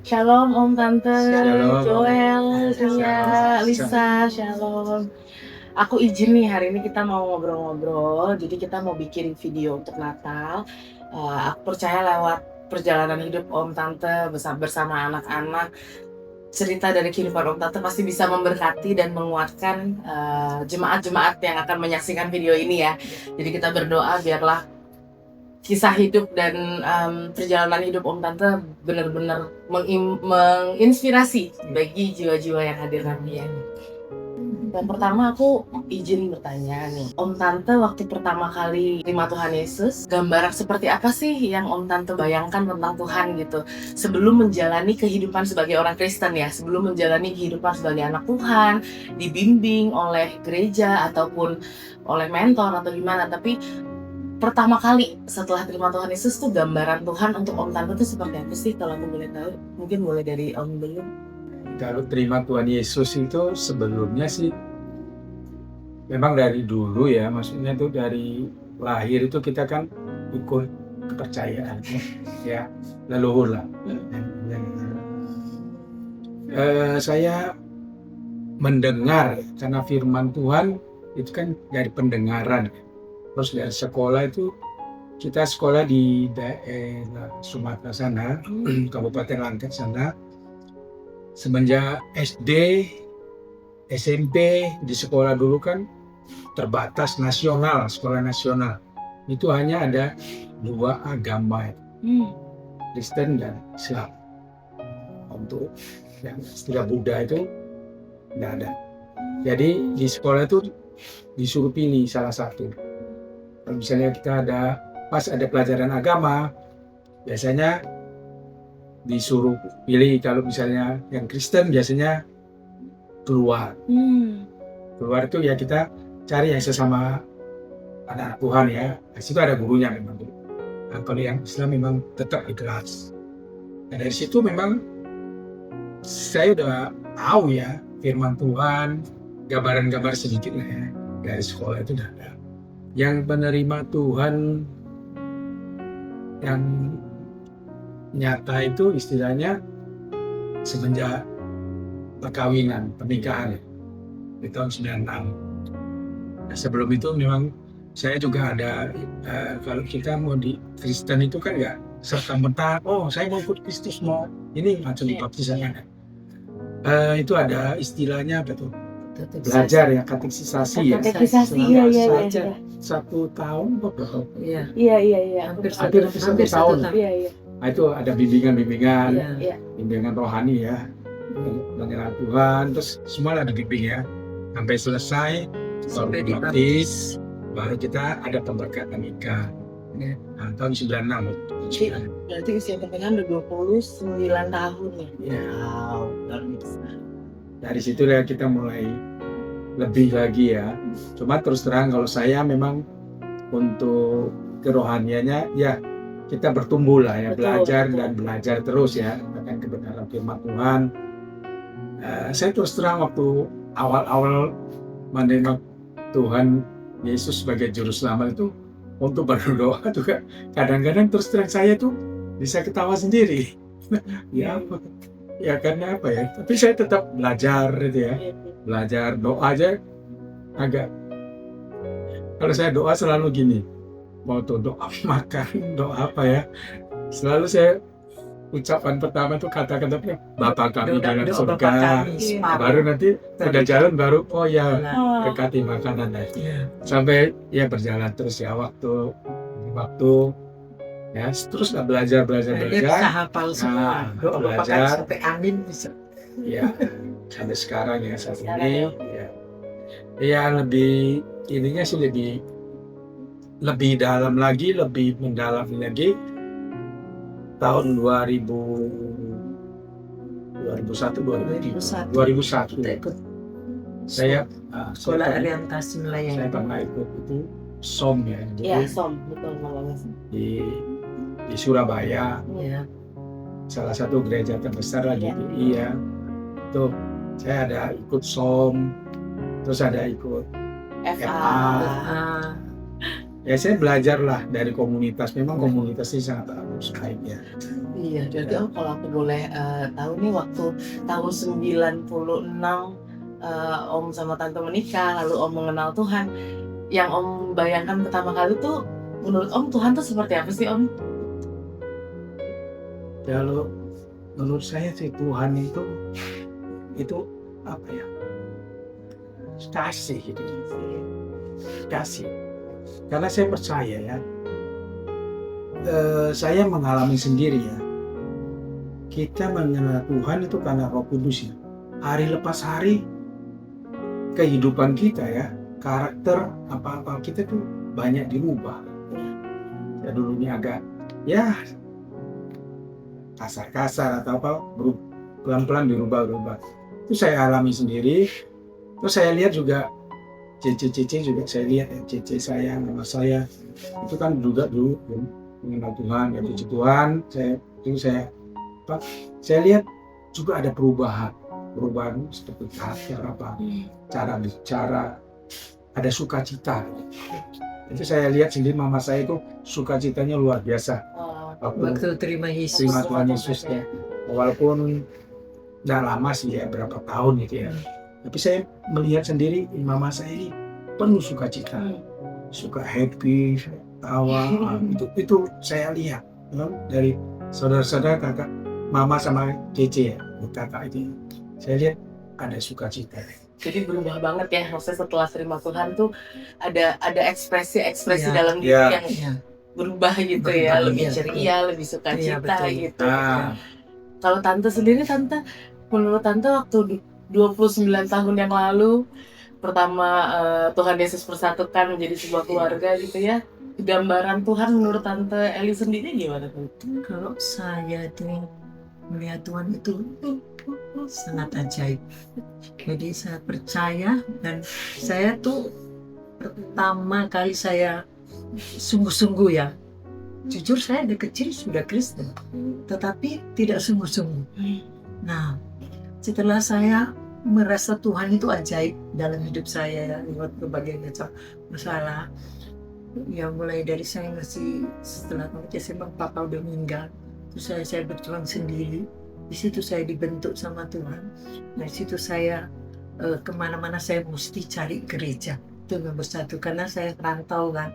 Shalom Om Tante, Shalom. Joel, Ria, Shalom. Lisa, Shalom. Aku izin nih hari ini kita mau ngobrol-ngobrol, jadi kita mau bikin video untuk Natal. Aku percaya lewat perjalanan hidup Om Tante bersama anak-anak, cerita dari kehidupan Om Tante pasti bisa memberkati dan menguatkan jemaat-jemaat yang akan menyaksikan video ini ya. Jadi kita berdoa biarlah kisah hidup dan perjalanan hidup Om Tante benar-benar menginspirasi bagi jiwa-jiwa yang hadir nanti ya. Dan pertama aku izin bertanya nih, Om Tante waktu pertama kali terima Tuhan Yesus, gambaran seperti apa sih yang Om Tante bayangkan tentang Tuhan gitu sebelum menjalani kehidupan sebagai orang Kristen ya, sebelum menjalani kehidupan sebagai anak Tuhan, dibimbing oleh gereja ataupun oleh mentor atau gimana, tapi pertama kali setelah terima Tuhan Yesus tuh gambaran Tuhan untuk Om Tante tuh seperti apa sih kalau aku boleh tahu? Mungkin mulai dari Om dulu. Kalau terima Tuhan Yesus itu sebelumnya sih memang dari dulu ya, maksudnya itu dari lahir itu kita kan ikut kepercayaan ya, leluhur lah. Saya mendengar karena firman Tuhan itu kan dari pendengaran. Terus dari sekolah itu kita sekolah di daerah Sumatera sana, Kabupaten Langkat sana. Semenjak SD, SMP di sekolah dulu kan terbatas nasional, sekolah nasional. Itu hanya ada 2 agama, Kristen dan Islam. Untuk yang istilah Buddha itu tidak ada. Jadi di sekolah itu disuruh pilih salah satu. Kalau misalnya kita pas ada pelajaran agama, biasanya disuruh pilih. Kalau misalnya yang Kristen biasanya keluar itu ya kita cari yang sesama anak Tuhan ya. Di situ ada gurunya memang. Nah, kalau yang Islam memang tetap di kelas. Nah, dari situ memang saya udah tahu ya firman Tuhan, gambaran-gambar sedikit lah ya dari sekolah itu udah ada. Yang menerima Tuhan yang nyata itu istilahnya semenjak pernikahan di tahun 96. Nah, sebelum itu memang saya juga ada, kalau kita mau di Kristen itu kan nggak serta-merta, oh saya mau ikut Kristus, mau ini langsung dibaptis aja. Itu ada istilahnya apa tuh? Belajar ya, katekisasi ya. Katekisasi ya. 1 tahun berapa? Iya. Hampir 1 tahun. Iya. Nah, itu ada bimbingan Iya. bimbingan rohani ya, mengenal Tuhan, terus semua ada bimbing ya, sampai selesai Sampai baru dibaptis, baru kita ada pemberkatan nikah. Nah, tahun 96. Berarti usia pernikahan udah 29 tahun ya. Ya. Wow, luar biasa. Dari situlah kita mulai lebih lagi ya. Cuma terus terang kalau saya memang untuk kerohaniannya ya kita bertumbuh lah ya, betul. belajar terus ya akan kebenaran firman Tuhan. Saya terus terang waktu awal-awal menerima Tuhan Yesus sebagai juru selamat itu, untuk berdoa juga kadang-kadang terus terang saya tuh bisa ketawa sendiri. Ya karena apa ya, tapi saya tetap belajar gitu ya, belajar doa aja agak, kalau saya doa selalu gini, mau tuh doa makan, doa apa ya, selalu saya ucapan pertama tuh kata-katanya Bapa kami dalam surga, baru nanti udah jalan baru oh ya dekati makanan ya. Sampai ya berjalan terus ya waktu ya terus belajar bisa hafal semua, doa belajar sampai amin bisa ya sampai sekarang ya saat ini ya lebih ininya sih lebih dalam lagi, lebih mendalam lagi tahun 2001 saya sekolah orientasi melayani. Saya pernah ikut itu SOM ya. Iya, SOM, betul banget. Di Surabaya. Iya. Salah satu gereja terbesar lagi GPI ya. Itu saya ada ikut SOM, terus ada ikut FA. ya saya belajar lah dari komunitas. Memang komunitas ini sangat baik ya. Iya, jadi kalau aku boleh tahu nih, waktu tahun 96 Om sama Tante menikah, lalu Om mengenal Tuhan, yang Om bayangkan pertama kali tuh, menurut Om Tuhan tuh seperti apa sih Om? Kalau menurut saya sih Tuhan itu apa ya? Kasih gitu. Kasih. Karena saya percaya ya, saya mengalami sendiri ya, kita mengenal Tuhan itu karena Roh Kudus ya. Hari lepas hari kehidupan kita ya, karakter apa-apa kita tuh banyak dirubah. Ya dulunya agak ya kasar-kasar atau apa, pelan-pelan dirubah. Itu saya alami sendiri. Terus saya lihat juga Cece juga saya lihat ya, Cece saya, mama saya itu kan juga dulu mengenal Tuhan, ya puji Tuhan. Saya lihat juga ada perubahan seperti karakter apa, cara bicara, ada sukacita. Itu saya lihat sendiri, mama saya itu sukacitanya luar biasa. Waktu terima Yesus. Terima Tuhan Yesus ya. Walaupun udah lama sih ya, berapa tahun gitu ya. Tapi saya melihat sendiri mama saya ini penuh sukacita, suka happy, tawa. Itu saya lihat dari saudara-saudara, kakak, mama sama Cece ya, kakak itu. Saya lihat ada sukacita. Jadi berubah banget ya, maksudnya setelah terima Tuhan tuh ada ekspresi dalam diri yang berubah gitu ya, lebih ceria, lebih sukacita gitu. Kalau Tante sendiri, menurut Tante waktu 29 tahun yang lalu pertama Tuhan Yesus persatukan menjadi sebuah keluarga gitu ya, gambaran Tuhan menurut Tante Eli sendiri gimana tuh? Kalau saya tuh melihat Tuhan itu sangat ajaib. Jadi saya percaya, dan saya tuh pertama kali saya sungguh-sungguh ya, jujur saya dari kecil sudah Kristen, tetapi tidak sungguh-sungguh. Nah, setelah saya merasa Tuhan itu ajaib dalam hidup saya lewat berbagai macam masalah, ya mulai dari saya masih setelah SMA papa udah meninggal, terus saya berjuang sendiri. Di situ saya dibentuk sama Tuhan. Nah, di situ saya kemana-mana saya mesti cari gereja itu nomor satu, karena saya rantau kan.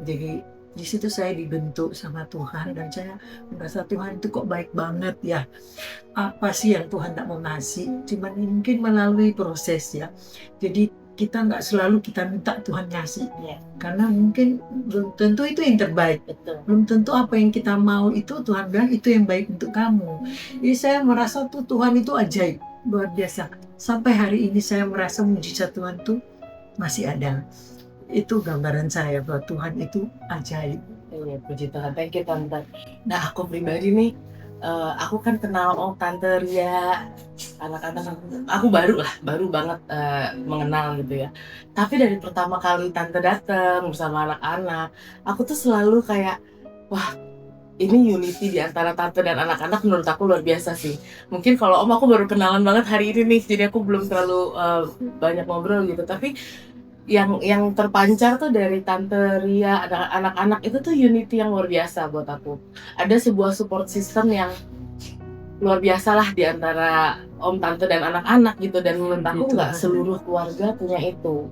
Jadi di situ saya dibentuk sama Tuhan, dan saya merasa Tuhan itu kok baik banget ya. Apa sih yang Tuhan tak mau ngasih? Cuman mungkin melalui proses ya. Jadi kita nggak selalu kita minta Tuhan ngasih, karena mungkin belum tentu itu yang terbaik. Belum tentu apa yang kita mau itu Tuhan bilang itu yang baik untuk kamu. Jadi saya merasa tuh Tuhan itu ajaib, luar biasa. Sampai hari ini saya merasa mujizat Tuhan tuh masih ada. Itu gambaran saya bahwa Tuhan itu ajaib. Iya, puji Tuhan. Thank you Tante. Nah, aku pribadi nih, aku kan kenal Tante Ria, anak-anak aku baru banget mengenal gitu ya. Tapi dari pertama kali Tante datang bersama anak-anak, aku tuh selalu kayak, wah, ini unity di antara Tante dan anak-anak menurut aku luar biasa sih. Mungkin kalau Om aku baru kenalan banget hari ini nih, jadi aku belum terlalu banyak ngobrol gitu. Tapi yang terpancar tuh dari Tante Ria, anak-anak itu tuh unity yang luar biasa buat aku. Ada sebuah support system yang luar biasa lah di antara Om, Tante, dan anak-anak gitu. Dan menurut aku nggak seluruh keluarga punya itu.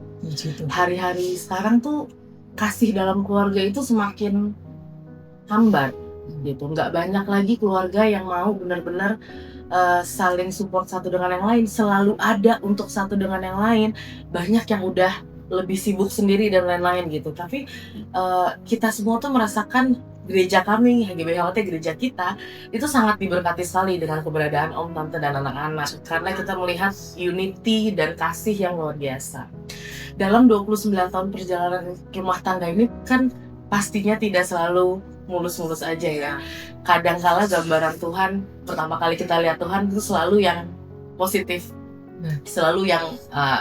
Hari-hari sekarang tuh kasih dalam keluarga itu semakin hambar gitu. Nggak banyak lagi keluarga yang mau benar-benar saling support satu dengan yang lain, selalu ada untuk satu dengan yang lain. Banyak yang udah lebih sibuk sendiri dan lain-lain gitu. Tapi kita semua tuh merasakan gereja kami, HGBHOT, gereja kita itu sangat diberkati sekali dengan keberadaan Om, Tante, dan anak-anak, karena kita melihat unity dan kasih yang luar biasa. Dalam 29 tahun perjalanan rumah tangga ini kan pastinya tidak selalu mulus-mulus aja ya. Kadang-kala gambaran Tuhan, pertama kali kita lihat Tuhan itu selalu yang positif, selalu yang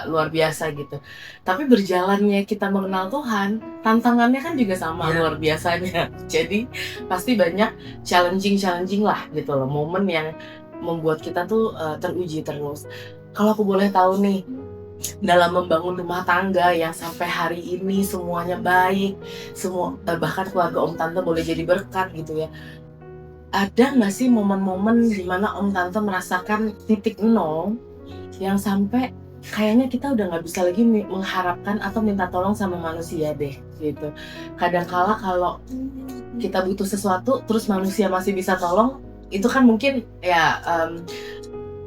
luar biasa gitu. Tapi berjalannya kita mengenal Tuhan, tantangannya kan juga sama luar biasanya. Jadi pasti banyak challenging lah gitu loh, momen yang membuat kita tuh teruji terus. Kalau aku boleh tahu nih, dalam membangun rumah tangga yang sampai hari ini semuanya baik, semua bahkan keluarga Om Tante boleh jadi berkat gitu ya. Ada nggak sih momen-momen dimana Om Tante merasakan titik nol yang sampai kayaknya kita udah nggak bisa lagi mengharapkan atau minta tolong sama manusia deh gitu. Kadangkala kalau kita butuh sesuatu terus manusia masih bisa tolong, itu kan mungkin ya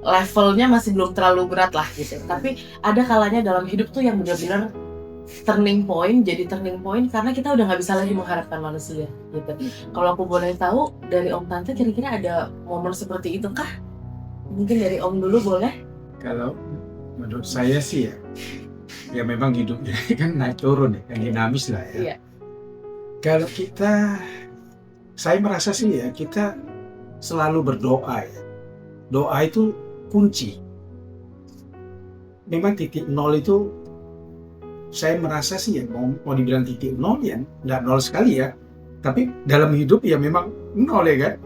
levelnya masih belum terlalu berat lah gitu. Tapi ada kalanya dalam hidup tuh yang benar-benar turning point, jadi turning point karena kita udah nggak bisa lagi mengharapkan manusia gitu. Kalau aku boleh tahu dari Om Tante kira-kira ada momen seperti itu kah? Mungkin dari Om dulu boleh? Kalau menurut saya sih ya memang hidupnya kan naik turun ya, kan dinamis lah ya. Iya. Kalau saya merasa sih ya kita selalu berdoa ya. Doa itu kunci. Memang titik nol itu saya merasa sih ya mau dibilang titik nol ya nggak nol sekali ya. Tapi dalam hidup ya memang nol ya kan.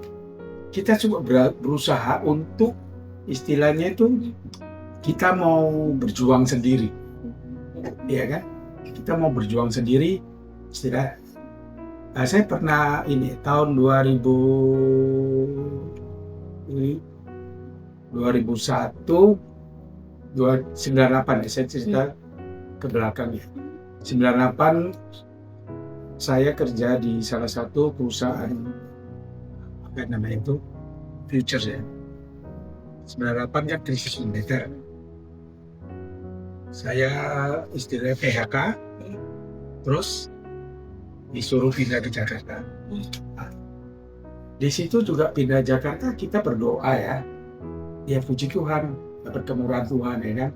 Kita coba berusaha untuk istilahnya itu kita mau berjuang sendiri, ya kan? Kita mau berjuang sendiri. Saya pernah tahun 2001, 98 ya, saya cerita ke belakang ya. 98 saya kerja di salah satu perusahaan apa namanya itu Futures ya. 98 kan krisis moneter. Saya istilahnya PHK, terus disuruh pindah ke Jakarta. Nah, di situ juga pindah Jakarta kita berdoa ya. Ya puji Tuhan, dapat kemurahan Tuhan ya kan.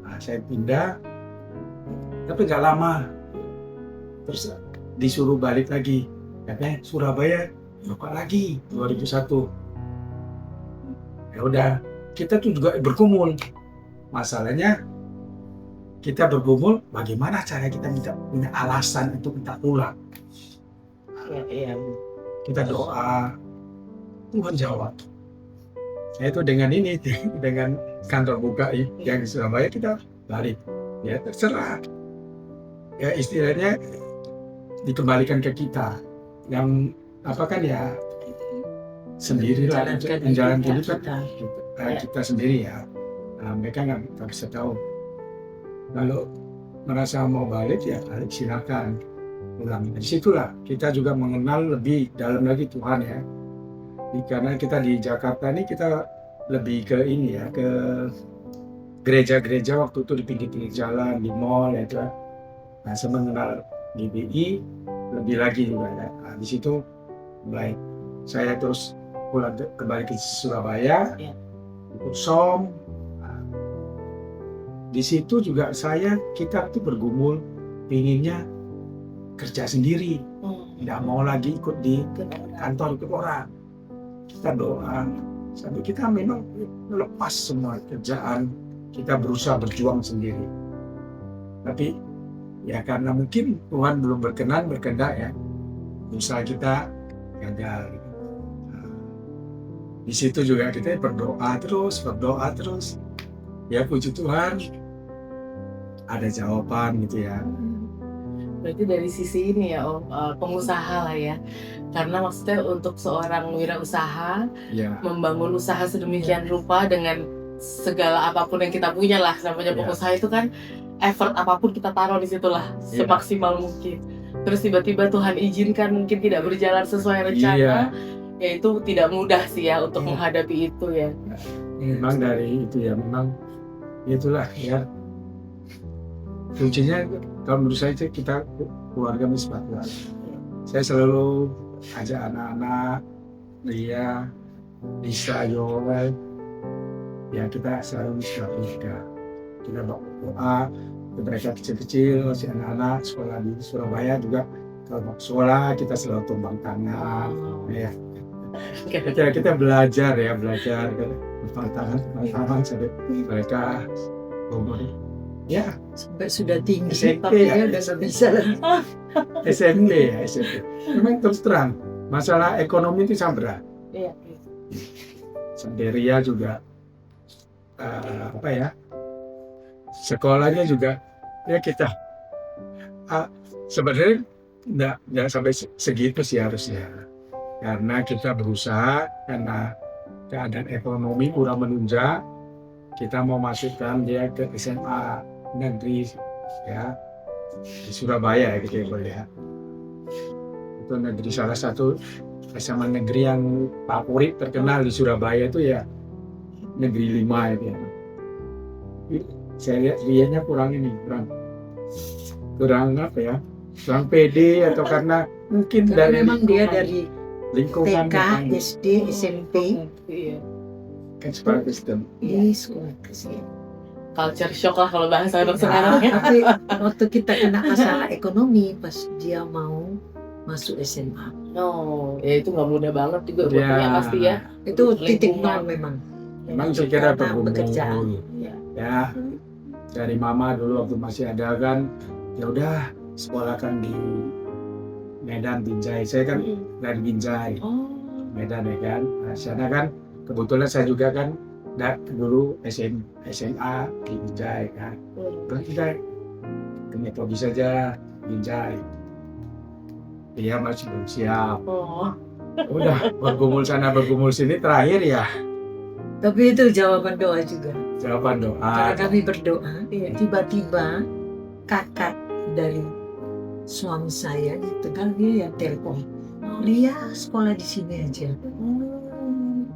Nah, saya pindah, tapi nggak lama, terus disuruh balik lagi. Katanya Surabaya, buka lagi 2001. Ya udah, kita tuh juga bergumul. Masalahnya kita bergumul, bagaimana cara kita punya alasan untuk minta pulang. Iya. Kita doa, Tuhan jawab. Saya itu dengan kantor buka yang di Surabaya kita balik. Ya terserah. Ya istilahnya dikembalikan ke kita. Yang apa kan ya sendirilah menjalankan hidup kita sendiri ya. Nah, mereka nggak bisa tahu. Kalau merasa mau balik ya balik silakan pulang. Di situlah kita juga mengenal lebih dalam lagi Tuhan ya. Karena kita di Jakarta ini kita lebih ke ke gereja-gereja waktu itu di pinggir-pinggir jalan, di mall ya itu. Nah, saya mengenal GBI lebih lagi juga ya. Nah, di situ mulai saya terus pulang kembali ke Surabaya, ikut SOM. Nah, di situ juga kita tuh bergumul, pinginnya kerja sendiri, tidak mau lagi ikut di kantor ikut orang. Kita doa sampai kita memang melepas semua kerjaan, kita berusaha berjuang sendiri. Tapi ya karena mungkin Tuhan belum berkehendak ya, usaha kita gagal. Di situ juga kita berdoa terus. Ya puji Tuhan, ada jawaban gitu ya. Berarti dari sisi ini ya Om, pengusaha lah ya. Karena maksudnya untuk seorang wirausaha membangun usaha sedemikian rupa dengan segala apapun yang kita punya lah, namanya pengusaha itu kan effort apapun kita taruh di situlah semaksimal mungkin. Terus tiba-tiba Tuhan izinkan mungkin tidak berjalan sesuai rencana, ya itu tidak mudah sih ya untuk menghadapi itu ya. Memang dari itu ya, memang itulah ya. Kuncinya kalau menurut saya kita keluarga misbah. Saya selalu ajak anak-anak, Ria, Lisa, Yoel, ya kita selalu misbah. Kita berdoa, mereka kecil-kecil, masih anak-anak sekolah di Surabaya juga. Kalau mau sekolah kita selalu tumbang tangan, ya. Kita belajar tumbang tangan sampai mereka ngomong. Ya, sampai sudah tinggi, SMP tapi udah bisa lagi. SMP. Memang terus terang, masalah ekonomi itu sangat berat. Iya. Sampai Ria juga sekolahnya juga ya kita sebenarnya nggak sampai segitu sih harusnya, karena kita berusaha, karena keadaan ekonomi kurang menunjang, kita mau masukkan dia ke SMA negeri ya di Surabaya ya gitu ya. Itu negeri, salah satu SMA negeri yang favorit terkenal di Surabaya itu ya Negeri 5 itu ya. Saya lihat dianya kurang apa ya, kurang pede, atau karena mungkin Karena dari memang dia dari lingkungan TK, yang SD, SMP Iya. kan sekolah Kristen. di sekolah Kristen. Culture shock lah kalau bahasa anak sekarang ya. Tapi waktu kita kena masalah ekonomi pas dia mau masuk SMA, Oh, ya itu nggak mudah banget juga buat Ya. dia pasti ya. itu titik Lingkungan. nol memang. Memang Untuk saya kira karena pekerjaan. Ya. ya, dari mama dulu waktu masih ada kan, ya udah sekolahkan di Medan Binjai. Saya kan dari Binjai, Oh. Medan ya kan. Nah, sana kan kebetulan saya juga kan dulu SMA di Binjai kan. Terus Binjai, kenapa bisa aja Binjai? Dia masih belum siap. Oh. Udah bergumul sana bergumul sini, terakhir ya Tapi itu jawaban doa juga. jawaban doa. Karena kami berdoa, Iya. tiba-tiba kakak dari suami saya di Tegal dia yang telepon. Dia sekolah di sini aja.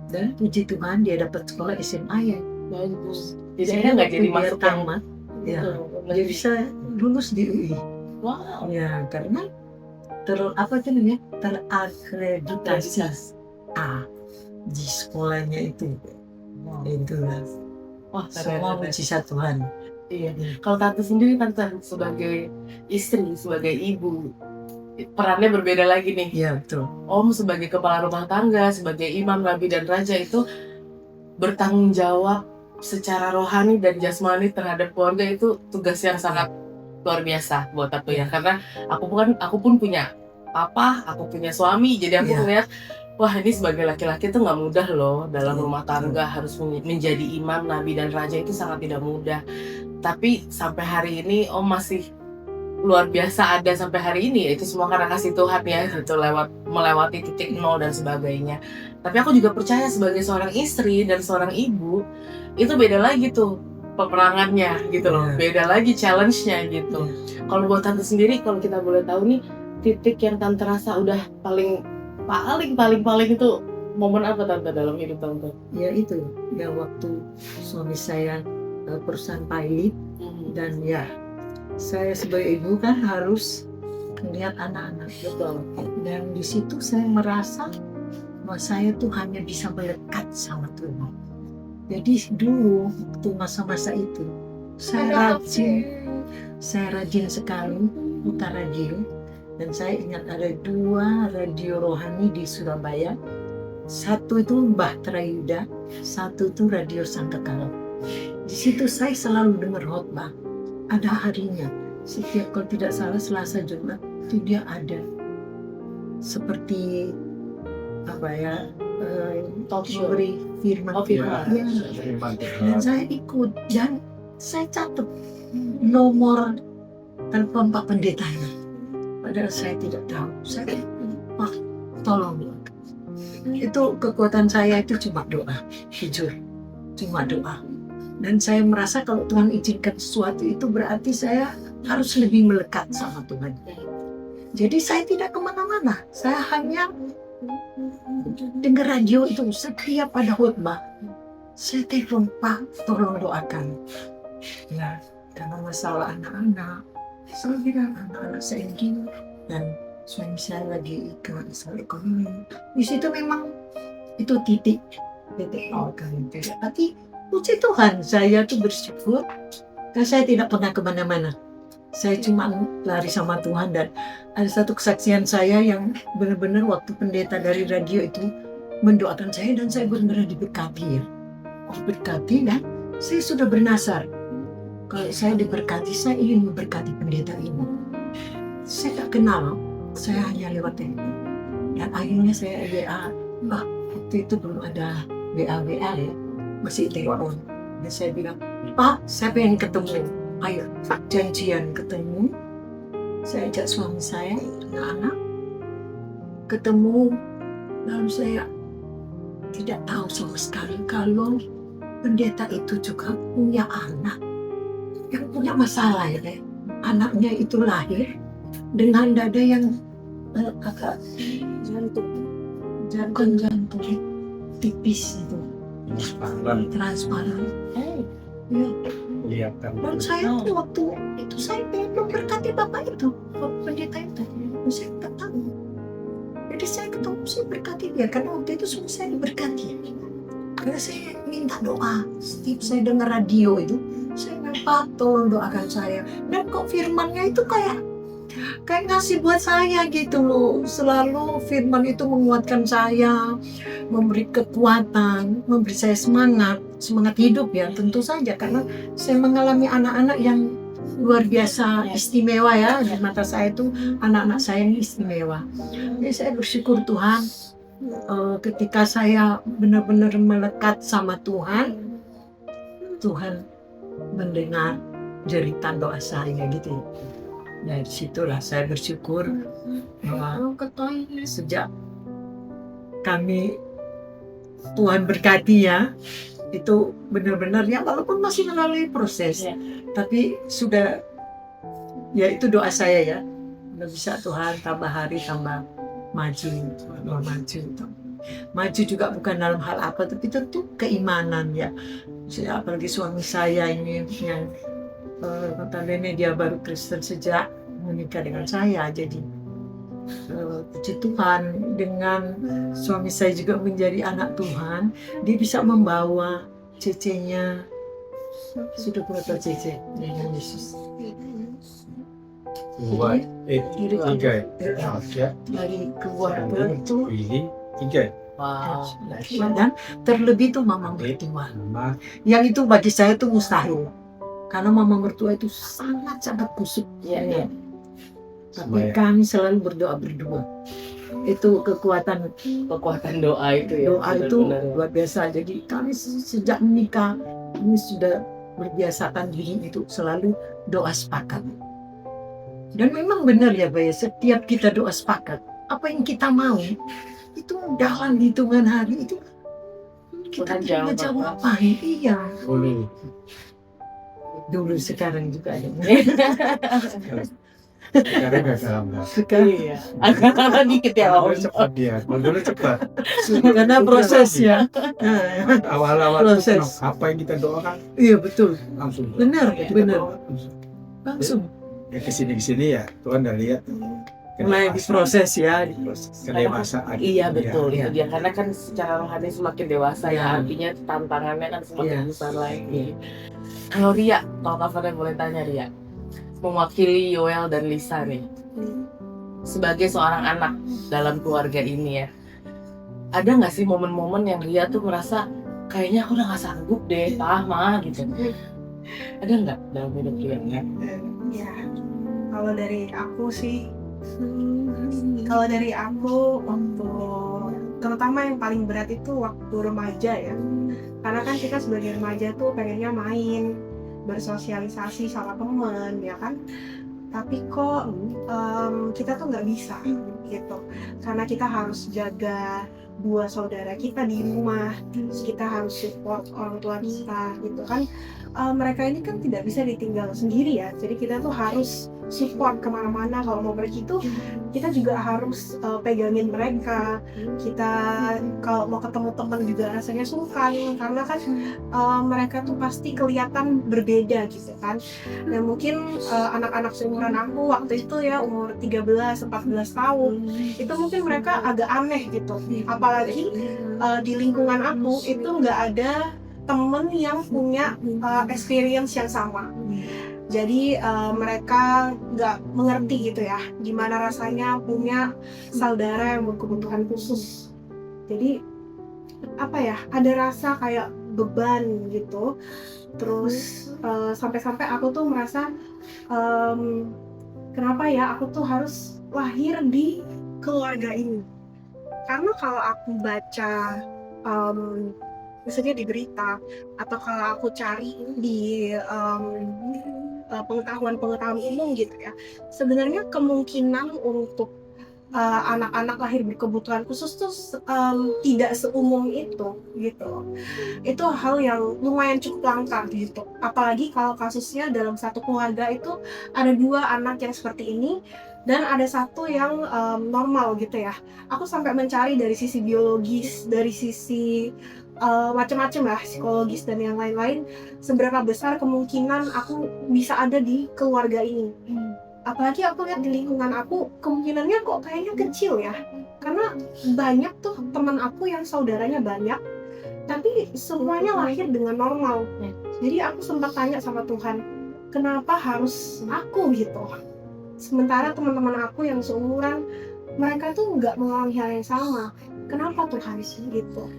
Dan puji Tuhan dia dapat sekolah SMA ya. Bagus. Jadi Saya akhirnya nggak waktu jadi dia masuk yang tamat, ya dia dia bisa lulus di UI. Wow. Ya karena terakreditasi A di sekolahnya itu. Itulah Wah, semua keren. mujizat Tuhan. Iya. Kalau tante sendiri, tante sebagai istri, sebagai ibu, perannya berbeda lagi nih. Ya betul. Om sebagai kepala rumah tangga, sebagai imam, nabi dan raja itu bertanggung jawab secara rohani dan jasmani terhadap keluarga, itu tugas yang sangat luar biasa buat aku ya. Karena aku pun punya papa, aku punya suami, jadi aku Iya. ngeliat wah ini sebagai laki-laki itu nggak mudah loh dalam Iya. rumah tangga, harus menjadi imam, nabi dan raja itu sangat tidak mudah. Tapi sampai hari ini Om masih luar biasa ada sampai hari ini, itu semua karena kasih Tuhan ya gitu, melewati titik nol dan sebagainya. Tapi aku juga percaya sebagai seorang istri dan seorang ibu itu beda lagi tuh peperangannya gitu loh, Iya. beda lagi challenge-nya gitu. Kalau buat tante sendiri, kalau kita boleh tahu nih, titik yang tante rasa udah paling itu momen apa tante dalam hidup tante? Ya itu, ya waktu suami saya perusahaan pilot, dan ya saya sebagai ibu kan harus melihat anak-anak. Betul. Dan di situ saya merasa bahwa saya tuh hanya bisa melekat sama Tuhan. Jadi dulu waktu masa-masa itu saya rajin sekali putar radio. Dan saya ingat ada 2 radio rohani di Surabaya. Satu itu Mbah Trayuda, satu itu Radio Sangkakala. Di situ saya selalu dengar khotbah. Ada harinya, setiap kalau tidak salah Selasa Jumat itu dia ada seperti apa ya, Talk show. memberi firman. Oh, firman. Ya. Dan saya ikut dan saya catat nomor telepon Pak Pendetanya. Padahal saya tidak tahu. Saya Pak, tolong. Itu kekuatan saya itu cuma doa, jujur, cuma doa. Dan saya merasa kalau Tuhan izinkan sesuatu itu berarti saya harus lebih melekat sama Tuhan. Jadi saya tidak kemana-mana. Saya hanya dengar radio itu setiap ada khotbah. Saya telepon Pak, tolong doakan. Ya, karena masalah anak-anak. Saya bilang anak-anak saya gini dan suami saya lagi kena masalah ekonomi. Di situ memang itu titik nol kan itu. Tapi puji Tuhan, saya tuh bersyukur karena saya tidak pernah kemana-mana. Saya cuma lari sama Tuhan. Dan ada satu kesaksian saya yang benar-benar waktu pendeta dari radio itu mendoakan saya dan saya benar-benar diberkati ya. Berkati dan saya sudah bernasar. Kalau saya diberkati, saya ingin memberkati pendeta ini. Saya tak kenal, saya hanya lewat telepon. Dan akhirnya saya WA, waktu itu belum ada WA ya, masih telepon. Dan saya bilang, Pak, saya pengen ketemu ayo janjian ketemu. Saya ajak suami saya, anak-anak ketemu, lalu saya tidak tahu sama sekali kalau pendeta itu juga punya anak yang punya masalah ya, Dek. Anaknya itu lahir dengan dada yang agak bukan jantung, tipis itu, transparan. Ya. Kelihatan. Dan saya tuh waktu itu saya pengen memberkati bapak itu, bapak pendeta itu, saya tak tahu. Jadi saya ketemu, saya berkati dia karena waktu itu semua saya diberkati. Karena saya minta doa, setiap saya dengar radio itu, saya minta tolong doakan saya. Dan kok firmannya itu kayak ngasih buat saya gitu loh. Selalu firman itu menguatkan saya, memberi kekuatan, memberi saya semangat hidup ya tentu saja. Karena saya mengalami anak-anak yang luar biasa istimewa ya. Di mata saya itu anak-anak saya ini istimewa. Jadi saya bersyukur Tuhan ketika saya benar-benar melekat sama Tuhan, Tuhan mendengar jeritan doa saya gitu. Dari situlah saya bersyukur bahwa sejak kami Tuhan berkati ya, itu benar-benar ya walaupun masih melalui proses, tapi sudah ya itu doa saya ya, udah bisa Tuhan tambah hari tambah maju. Maju juga bukan dalam hal apa, tapi tentu keimanan ya. Apalagi suami saya ini yang notabene dia baru Kristen sejak menikah dengan saya, jadi puji Tuhan dengan suami saya juga menjadi anak Tuhan, dia bisa membawa cecenya, sudah berapa cece dengan Yesus. Tiga. Dari keluarga itu Pilih tiga. Wow. dan terlebih itu mama mertua, yang itu bagi saya itu mustahil. Karena mama mertua itu sangat-sangat busuk. Iya. Tapi kami selalu berdoa berdua. Itu kekuatan Doa itu ya. doa itu luar biasa. Jadi kami sejak menikah kami sudah berbiasakan diri itu selalu doa sepakat. Dan memang benar ya Pak ya, setiap kita doa sepakat, apa yang kita mau itu dalam hitungan hari itu kita tidak jawaban. Iya. Dulu sekarang juga ada. Sekarang nggak salah. Sekarang Iya. Agak dikit ya Om. Dulu cepat dia. Dulu cepat. karena proses ya. Awal-awal Proses. itu apa yang kita doakan Iya betul. langsung. Benar, Kita benar. doa langsung. Langsung Ya kesini ya Tuhan udah lihat. mulai diproses ya. Kedewasaan. Iya betul Iya. itu dia, karena kan secara rohani semakin dewasa Iya. ya, artinya tantangannya kan semakin Iya. besar lagi. Kalau Ria, kalau Kak Farhan boleh tanya Ria, mewakili Yoel dan Lisa nih, sebagai seorang anak dalam keluarga ini ya, ada nggak sih momen-momen yang Ria tuh merasa kayaknya aku udah nggak sanggup deh, Ma gitu? Ada nggak dalam hidup Ria? Ya, kalau dari aku sih, waktu terutama yang paling berat itu waktu remaja ya, karena kan kita sebagai remaja tuh pengennya main, bersosialisasi sama temen ya kan, tapi kok kita tuh nggak bisa gitu, karena kita harus jaga dua saudara kita di rumah, terus kita harus support orang tua kita gitu kan. Mereka ini kan tidak bisa ditinggal sendiri ya, jadi kita tuh harus support kemana-mana. Kalau mau pergi tuh kita juga harus pegangin mereka, kita kalau mau ketemu teman juga rasanya sungkan, karena kan mereka tuh pasti kelihatan berbeda gitu kan. Dan mungkin anak-anak seumuran aku waktu itu ya, umur 13-14 tahun, itu mungkin mereka agak aneh gitu, apalagi di lingkungan aku itu nggak ada temen yang punya experience yang sama. Jadi mereka nggak mengerti gitu ya, gimana rasanya punya saudara yang berkebutuhan khusus. Jadi apa ya, ada rasa kayak beban gitu. Terus sampai-sampai aku tuh merasa kenapa ya aku tuh harus lahir di keluarga ini. Karena kalau aku baca misalnya di berita, atau kalau aku cari di pengetahuan umum gitu ya. Sebenarnya kemungkinan untuk anak-anak lahir berkebutuhan khusus tuh tidak seumum itu gitu. Itu hal yang lumayan cukup langka gitu. Apalagi kalau kasusnya dalam satu keluarga itu ada 2 anak yang seperti ini dan ada 1 yang normal gitu ya. Aku sampai mencari dari sisi biologis, dari sisi macam-macam lah, psikologis dan yang lain-lain, seberapa besar kemungkinan aku bisa ada di keluarga ini. Apalagi aku lihat di lingkungan aku, kemungkinannya kok kayaknya kecil ya. Karena banyak tuh teman aku yang saudaranya banyak, tapi semuanya lahir dengan normal. Jadi aku sempat tanya sama Tuhan, kenapa harus aku gitu? Sementara teman-teman aku yang seumuran, mereka tuh nggak mengalami hal yang sama. Kenapa Tuhan gitu?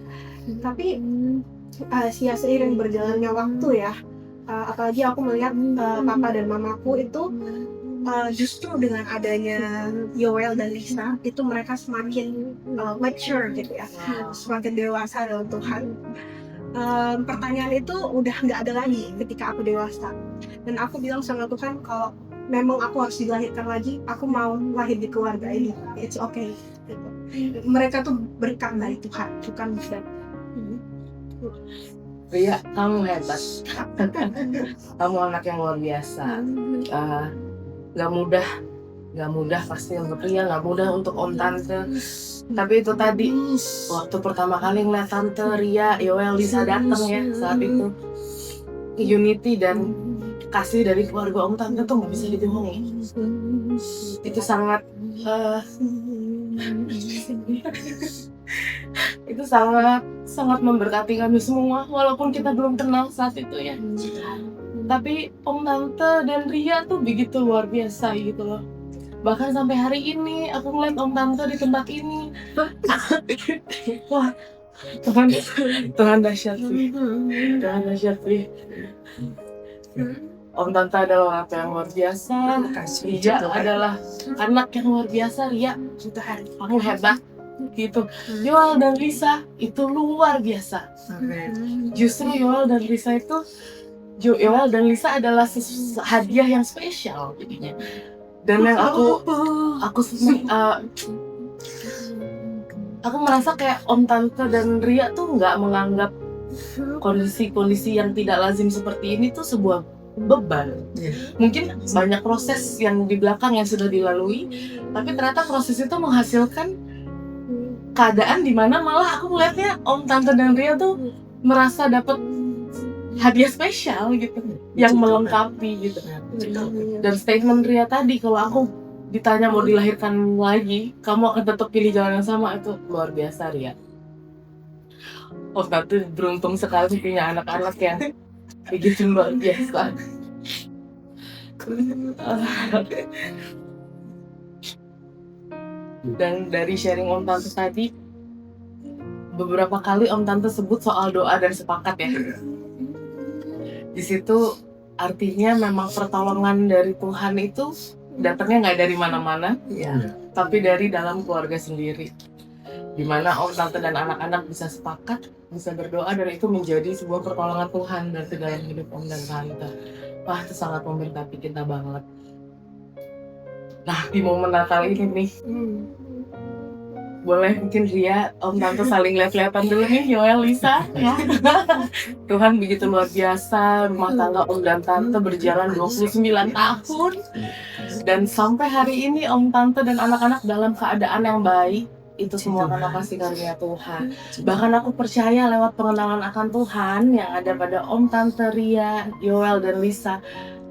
Tapi seiring berjalannya waktu ya, apalagi aku melihat papa dan mamaku itu justru dengan adanya Yoel dan Lisa itu mereka semakin mature gitu ya, semakin dewasa dalam Tuhan. Pertanyaan itu udah nggak ada lagi ketika aku dewasa, dan aku bilang sama Tuhan kalau memang aku harus dilahirkan lagi, aku mau lahir di keluarga ini, it's okay gitu. Mereka tuh berkat dari Tuhan, bukan bukan. Ria, kamu hebat. Kamu anak yang luar biasa. Gak mudah pasti untuk Ria, gak mudah untuk Om Tante. Tapi itu tadi, waktu pertama kali ngeliat Tante, Ria, Yoel, Lisa datang ya saat itu, unity dan kasih dari keluarga Om Tante tuh gak bisa dibohongi. Itu sangat itu sangat memberkati kami semua, walaupun kita belum kenal saat itu ya. Tapi Om Tante dan Ria tuh begitu luar biasa gitu loh. Bahkan sampai hari ini aku ngeliat Om Tante di tempat ini. Wah, Tuhan dahsyat sih. Tuhan dahsyat sih. Om Tante adalah orang yang luar biasa. Ria adalah anak yang luar biasa. Ria, Tuhan, kamu hebat gitu. Yoel dan Lisa itu luar biasa. Justru Yoel dan Lisa itu adalah hadiah yang spesial jadinya. Dan yang aku merasa kayak Om Tante dan Ria tuh nggak menganggap kondisi-kondisi yang tidak lazim seperti ini tuh sebuah beban. Mungkin banyak proses yang di belakang yang sudah dilalui, tapi ternyata proses itu menghasilkan keadaan di mana malah aku melihatnya Om Tante dan Ria tuh merasa dapat hadiah spesial gitu, yang melengkapi gitu. Dan statement Ria tadi, kalau aku ditanya mau dilahirkan lagi, kamu akan tetap pilih jalan yang sama, itu luar biasa Ria. Om Tante beruntung sekali punya anak-anak yang begitu luar biasa. Dan dari sharing Om Tante tadi, beberapa kali Om Tante sebut soal doa dan sepakat ya. Di situ artinya memang pertolongan dari Tuhan itu datangnya nggak dari mana-mana, tapi dari dalam keluarga sendiri. Dimana Om Tante dan anak-anak bisa sepakat, bisa berdoa, dan itu menjadi sebuah pertolongan Tuhan dari dalam hidup Om dan Tante. Wah, itu sangat memberkati kita banget. Nah, di momen Natal ini nih, boleh mungkin Ria, Om Tante saling lihat-lihatan dulu nih, Yoel, Lisa ya. Tuhan begitu luar biasa, rumah tangga Om dan Tante berjalan 29 tahun. Dan sampai hari ini Om Tante dan anak-anak dalam keadaan yang baik. Itu semua karena kasih karunia Tuhan. Bahkan aku percaya lewat pengenalan akan Tuhan yang ada pada Om Tante Ria, Yoel, dan Lisa,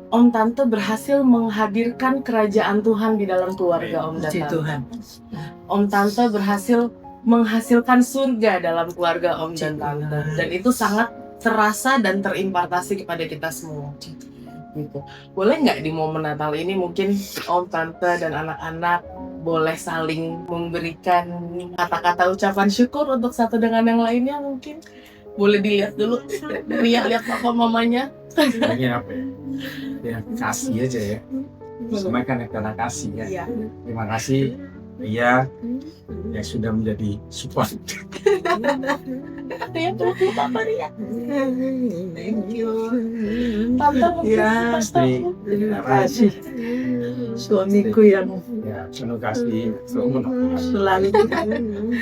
Om Tante berhasil menghadirkan kerajaan Tuhan di dalam keluarga Om dan Tante. Om Tante berhasil menghasilkan surga dalam keluarga Om dan Tante. Dan itu sangat terasa dan terimpartasi kepada kita semua. Gitu. Boleh nggak di momen Natal ini mungkin Om Tante dan anak-anak boleh saling memberikan kata-kata ucapan syukur untuk satu dengan yang lainnya mungkin? Boleh dilihat dulu, lihat papa mamanya. Sebenarnya apa ya? Ya kasih aja ya. Semua kan karena kasih ya. Terima kasih Ria yang sudah menjadi support. Ria, terima kasih Papa Ria. Thank you. Tante mungkin Ya, Pasti. terima kasih suamiku yang Ya, penuh kasih. selalu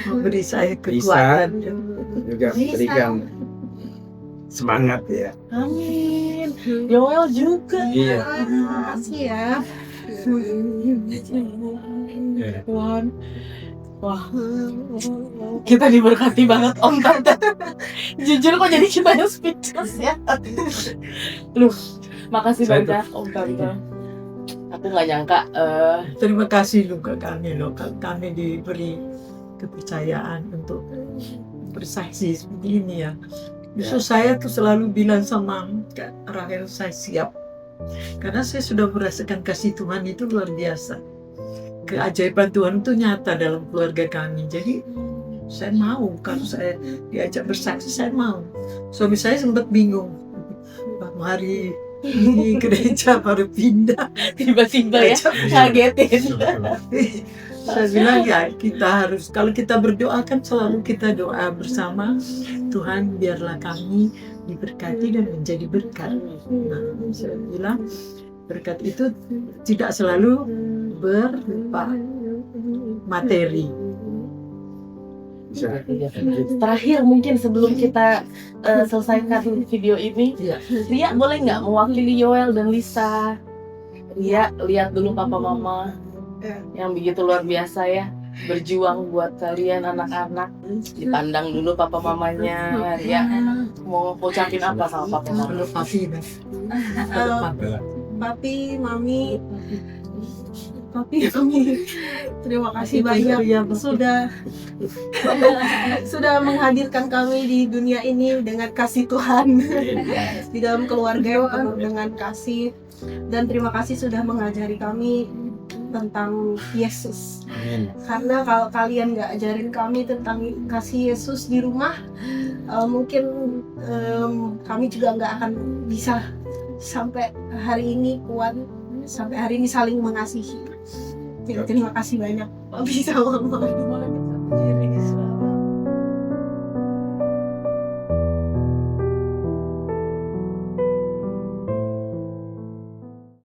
memberi saya kekuatan. Juga berikan semangat ya. Amin. Yoel juga. Iya. Makasih ya. Ya. Tuhan. Wah, kita diberkati banget Om Tante. Jujur kok jadi kita yang speechless ya. Loh, makasih Saya banyak Om Tante. Aku nggak nyangka Terima kasih juga kami loh, kami diberi kepercayaan untuk bersaksi seperti ini ya. Justru saya tuh selalu bilang sama Kak Rahel, saya siap. Karena saya sudah merasakan kasih Tuhan itu luar biasa. Keajaiban Tuhan itu nyata dalam keluarga kami. Jadi saya mau, kalau saya diajak bersaksi saya mau. Suami saya sempat bingung. Mari ini gereja baru pindah. tiba-tiba ya ngagetin. Saya bilang ya kita harus, kalau kita berdoa kan selalu kita doa bersama, Tuhan biarlah kami diberkati dan menjadi berkat. Nah, saya bilang berkat itu tidak selalu berupa materi. Bisa. Terakhir mungkin sebelum kita selesaikan video ini, Iya. Ria boleh nggak mewakili Yoel dan Lisa? Ria lihat dulu papa mama yang begitu luar biasa ya, berjuang buat kalian anak-anak. Dipandang dulu papa mamanya. Ria mau ucapin apa sama papa mama? Kalau papi, Papi, Mami, terima kasih banyak sudah menghadirkan kami di dunia ini dengan kasih Tuhan, di dalam keluarga yang penuh dengan kasih, dan terima kasih sudah mengajari kami tentang Yesus. Amin. Karena kalau kalian nggak ajarin kami tentang kasih Yesus di rumah, mungkin kami juga nggak akan bisa sampai hari ini kuat, sampai hari ini saling mengasihi. Terima kasih banyak Papi sama Mama.